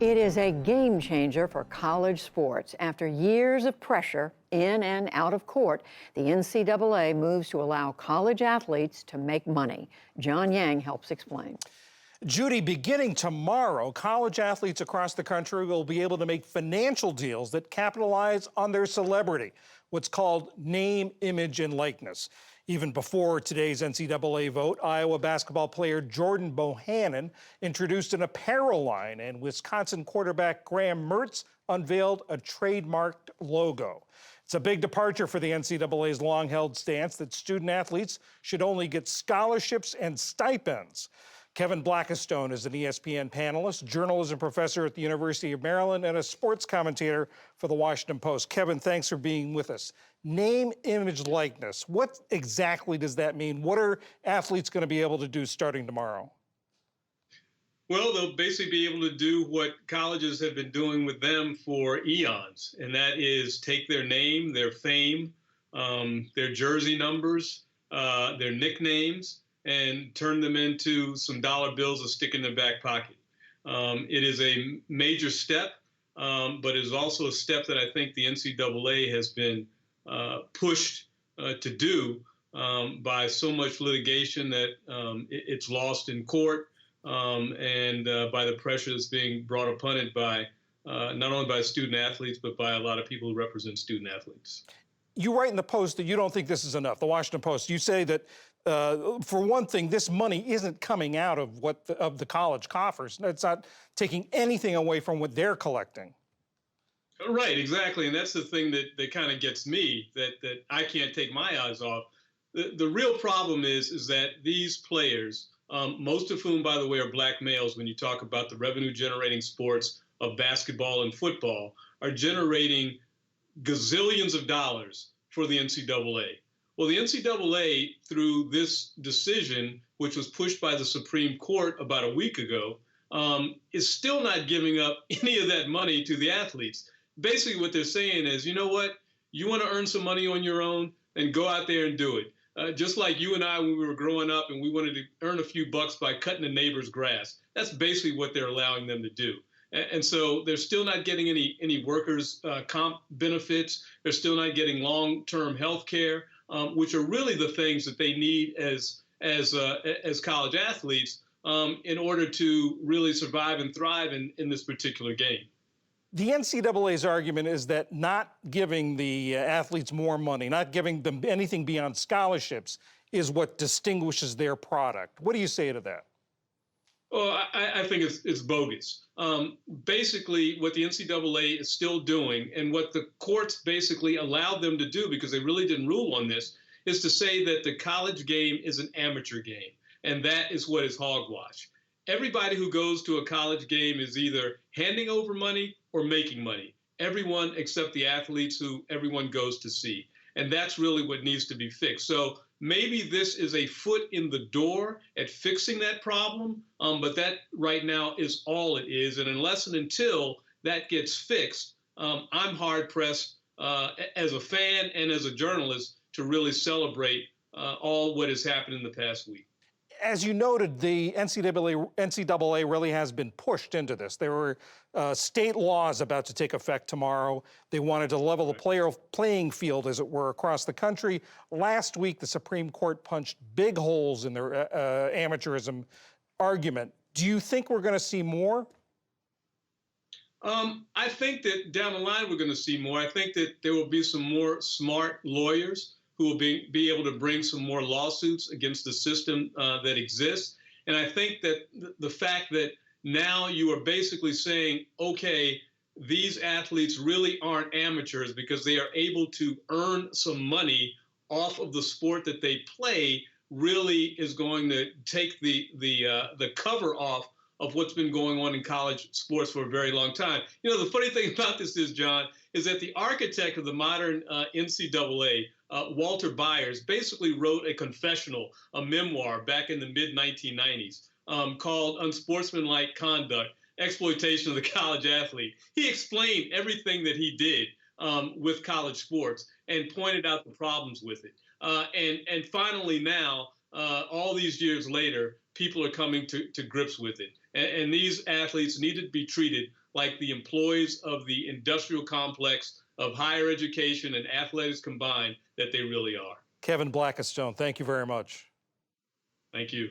It is a game changer for college sports. After years of pressure in and out of court, the NCAA moves to allow college athletes to make money. John Yang helps explain. Judy, beginning tomorrow, college athletes across the country will be able to make financial deals that capitalize on their celebrity, what's called name, image, and likeness. Even before today's NCAA vote, Iowa basketball player Jordan Bohannon introduced an apparel line, and Wisconsin quarterback Graham Mertz unveiled a trademarked logo. It's a big departure for the NCAA's long-held stance that student athletes should only get scholarships and stipends. Kevin Blackistone is an ESPN panelist, journalism professor at the University of Maryland, and a sports commentator for the Washington Post. Kevin, thanks for being with us. Name, image, likeness. What exactly does that mean? What are athletes going to be able to do starting tomorrow? Well, they'll basically be able to do what colleges have been doing with them for eons, and that is take their name, their fame, their jersey numbers, their nicknames, and turn them into some dollar bills to stick in their back pocket. It is a major step, but it is also a step that I think the NCAA has been pushed to do by so much litigation that it's lost in court, and by the pressure that's being brought upon it by not only by student athletes, but by a lot of people who represent student athletes. You write in the Post that you don't think this is enough, the Washington Post. You say that, for one thing, this money isn't coming out of the college coffers. It's not taking anything away from what they're collecting. Right, exactly. And that's the thing that kind of gets me, that I can't take my eyes off. The real problem is that these players, most of whom, by the way, are black males, when you talk about the revenue-generating sports of basketball and football, are generating gazillions of dollars for the NCAA. Well, the NCAA, through this decision, which was pushed by the Supreme Court about a week ago, is still not giving up any of that money to the athletes. Basically, what they're saying is, you know what? You want to earn some money on your own, then go out there and do it. Just like you and I, when we were growing up and we wanted to earn a few bucks by cutting the neighbor's grass. That's basically what they're allowing them to do. And so they're still not getting any workers' comp benefits. They're still not getting long-term health care, which are really the things that they need as college athletes in order to really survive and thrive in this particular game. The NCAA's argument is that not giving the athletes more money, not giving them anything beyond scholarships, is what distinguishes their product. What do you say to that? Well, I think it's bogus. Basically, what the NCAA is still doing, and what the courts basically allowed them to do, because they really didn't rule on this, is to say that the college game is an amateur game, and that is what is hogwash. Everybody who goes to a college game is either handing over money or making money. Everyone except the athletes who everyone goes to see. And that's really what needs to be fixed. So maybe this is a foot in the door at fixing that problem, but that right now is all it is. And unless and until that gets fixed, I'm hard-pressed as a fan and as a journalist to really celebrate all what has happened in the past week. As you noted, the NCAA really has been pushed into this. There were state laws about to take effect tomorrow. They wanted to level the playing field, as it were, across the country. Last week, the Supreme Court punched big holes in their amateurism argument. Do you think we're going to see more? I think that down the line we're going to see more. I think that there will be some more smart lawyers who will be able to bring some more lawsuits against the system that exists. And I think that the fact that now you are basically saying, okay, these athletes really aren't amateurs because they are able to earn some money off of the sport that they play, really is going to take the cover off of what's been going on in college sports for a very long time. You know, the funny thing about this is, John, is that the architect of the modern NCAA, Walter Byers, basically wrote a confessional, a memoir back in the mid-1990s called Unsportsmanlike Conduct, Exploitation of the College Athlete. He explained everything that he did with college sports and pointed out the problems with it. And finally now, all these years later, people are coming to grips with it. And these athletes need to be treated like the employees of the industrial complex of higher education and athletics combined that they really are. Kevin Blackistone, thank you very much. Thank you.